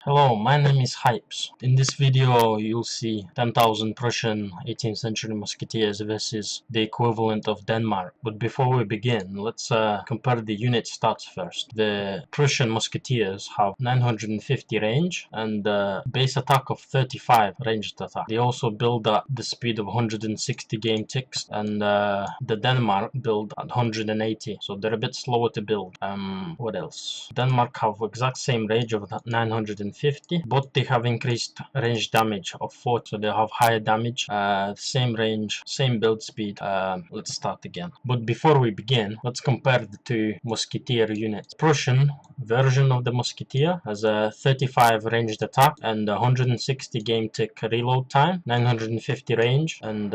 Hello, my name is HYPPS. In this video you'll see 10,000 Prussian 18th century musketeers versus the equivalent of Denmark. But before we begin, let's compare the unit stats first. The Prussian musketeers have 950 range and base attack of 35 ranged attack. They also build at the speed of 160 game ticks, and the Denmark build at 180, so they're a bit slower to build. What else? Denmark have exact same range of 950, but they have increased range damage of 40, so they have higher damage, same range, same build speed. Let's start again. But before we begin, let's compare the two musketeer units. Prussian version of the musketeer has a 35 ranged attack and 160 game tick reload time, 950 range, and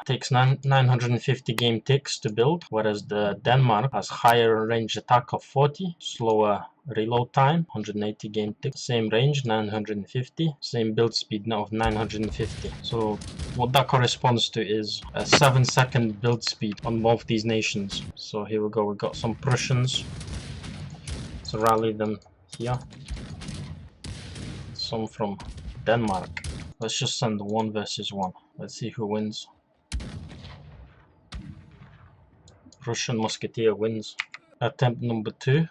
takes 950 game ticks to build, whereas the Denmark has higher range attack of 40, slower reload time, 180 game tick, same range 950, same build speed now of 950. So what that corresponds to is a 7-second build speed on both these nations. So here we go, we got some Prussians, let's rally them here, some from Denmark. Let's just send 1 versus 1. Let's see who wins. Prussian musketeer wins. Attempt number 2.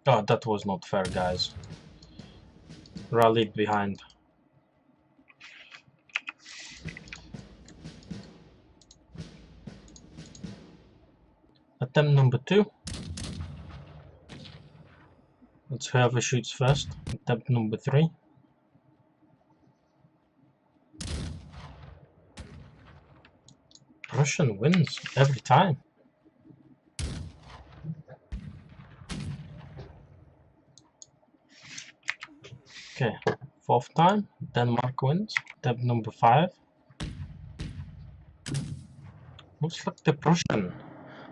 Oh, that was not fair, guys. Rallied behind. Attempt number 2. Let's whoever shoots first. Attempt number 3. Prussian wins every time. Okay, 4th time, Denmark wins. Attempt number 5. Looks like the Prussian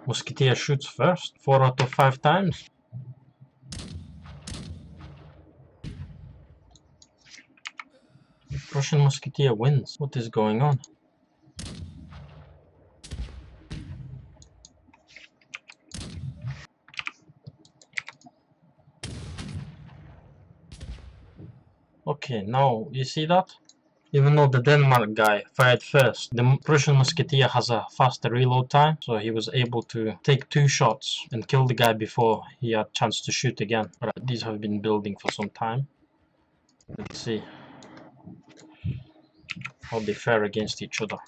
musketeer shoots first, 4 out of 5 times. Prussian musketeer wins. What is going on? Okay, now you see that? Even though the Denmark guy fired first, the Prussian musketeer has a faster reload time, so he was able to take 2 shots and kill the guy before he had a chance to shoot again. Alright, these have been building for some time. Let's see how they fare against each other.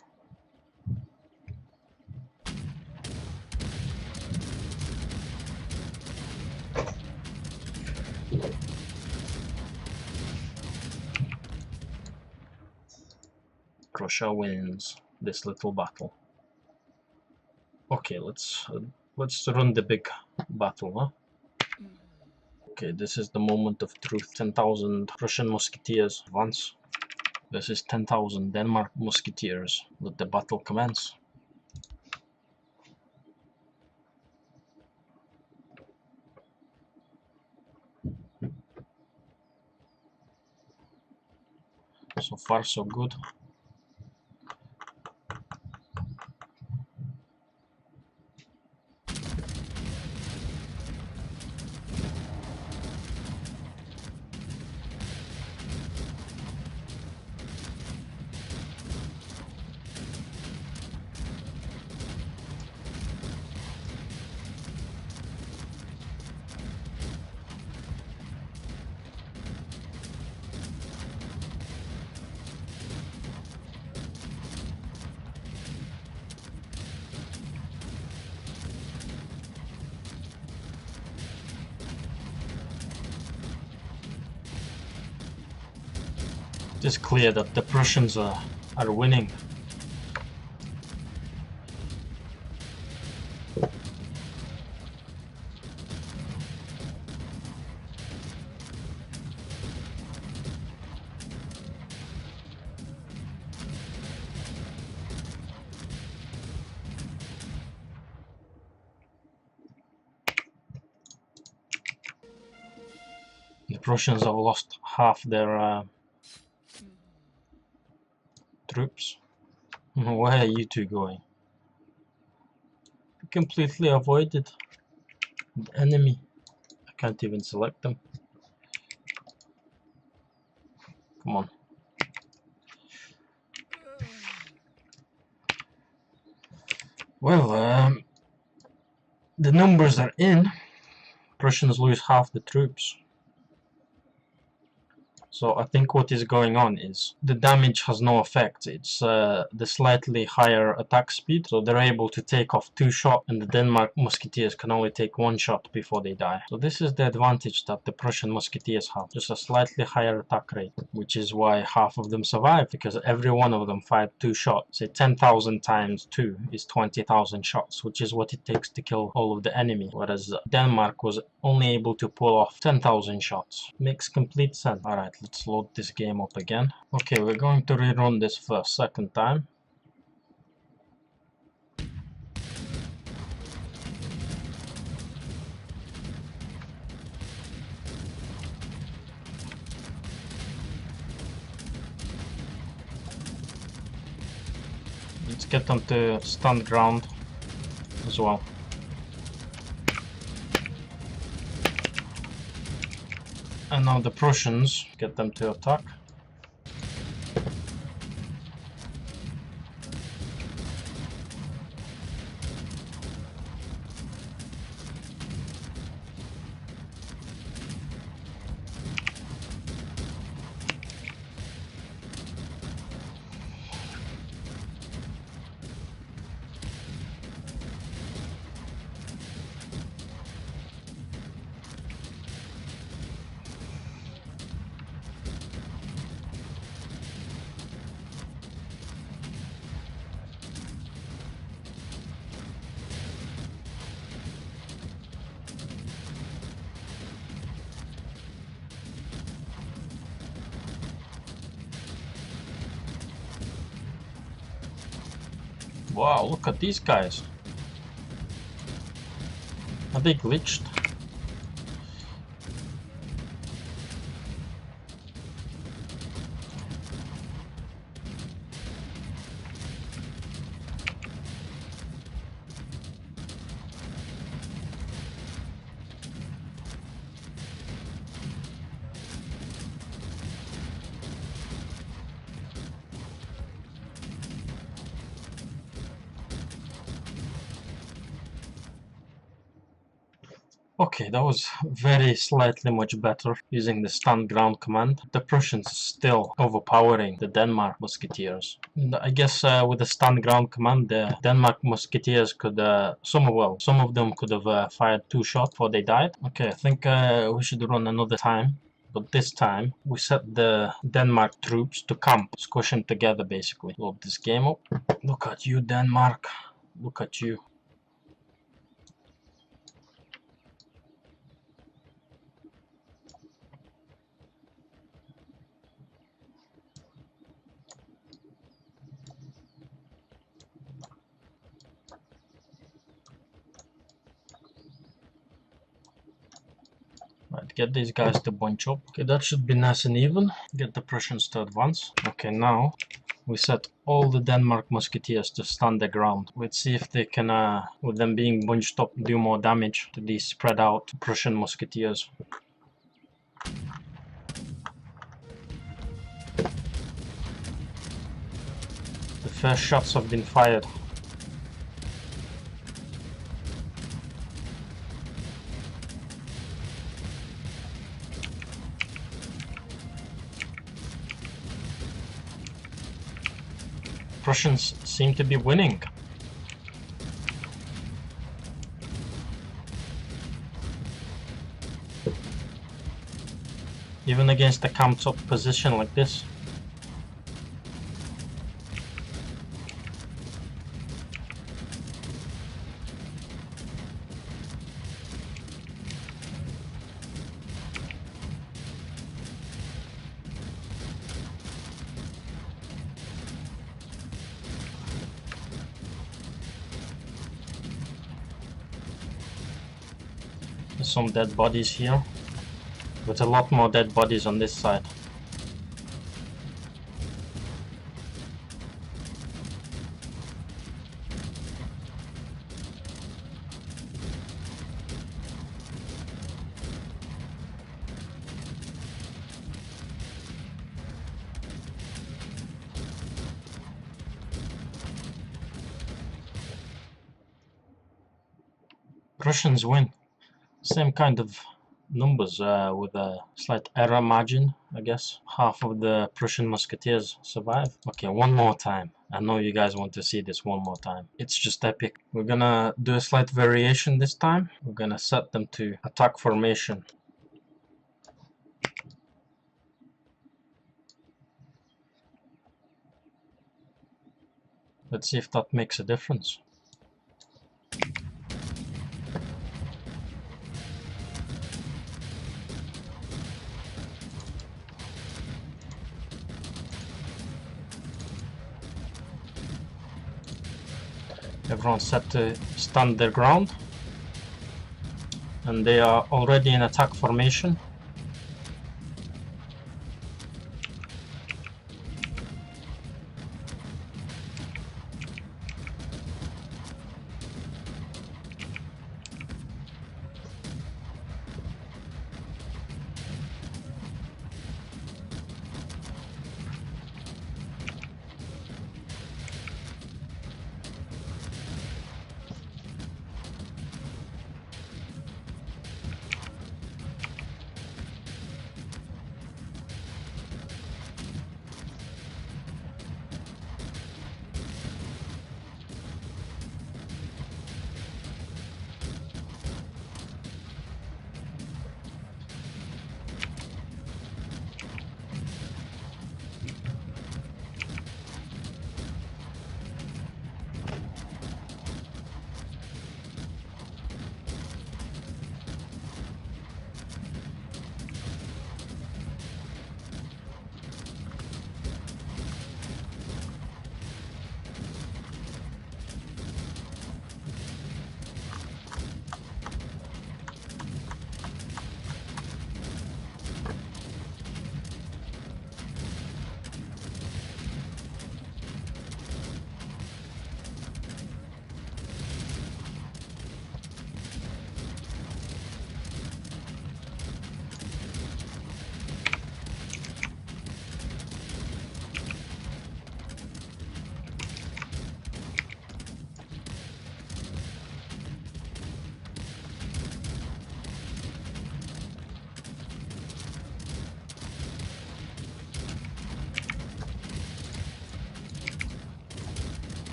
Prussia wins this little battle. Okay, let's run the big battle, huh? Okay, this is the moment of truth. 10,000 Prussian musketeers advance versus 10,000 Denmark musketeers. Let the battle commence. So far, so good. It is clear that the Prussians are winning. The Prussians have lost half their troops. Where are you two going? Completely avoided the enemy. Can't even select them. Come on. Well, the numbers are in. Prussians lose half the troops. So I think what is going on is the damage has no effect. It's the slightly higher attack speed, so they're able to take off 2 shots, and the Denmark musketeers can only take 1 shot before they die. So this is the advantage that the Prussian musketeers have, just a slightly higher attack rate, which is why half of them survive, because every one of them fired 2 shots. Say 10,000 times 2 is 20,000 shots, which is what it takes to kill all of the enemy, whereas Denmark was only able to pull off 10,000 shots. Makes complete sense. Alright, let's load this game up again. Okay, we're going to rerun this for a second time. Let's get them to stand ground as well. And now the Prussians, get them to attack. Wow, look at these guys. Are they glitched? Okay, that was very slightly much better using the stand ground command. The Prussians still overpowering the Denmark musketeers. And I guess with the stand ground command, the Denmark musketeers could, some of them could have fired 2 shots before they died. Okay, I think we should run another time. But this time, we set the Denmark troops to camp, squish them together basically. Load this game up. Look at you, Denmark. Look at you. Right, get these guys to bunch up. Okay, that should be nice and even. Get the Prussians to advance. Okay, now we set all the Denmark musketeers to stand their ground. Let's see if they can, with them being bunched up, do more damage to these spread out Prussian musketeers. The first shots have been fired. Prussians seem to be winning. Even against a camped up position like this. There's some dead bodies here, but a lot more dead bodies on this side. Prussians win. Same kind of numbers with a slight error margin, I guess. Half of the Prussian musketeers survive. Okay, one more time. I know you guys want to see this one more time. It's just epic. We're gonna do a slight variation this time. We're gonna set them to attack formation. Let's see if that makes a difference. Everyone's set to stand their ground, and they are already in attack formation.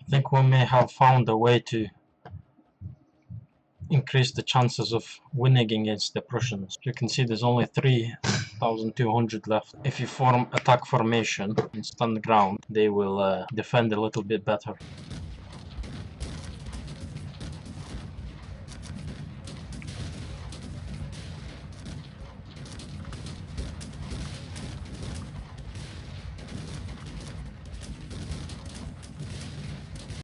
I think we may have found a way to increase the chances of winning against the Prussians. You can see there's only 3,200 left. If you form attack formation and stand ground, they will defend a little bit better.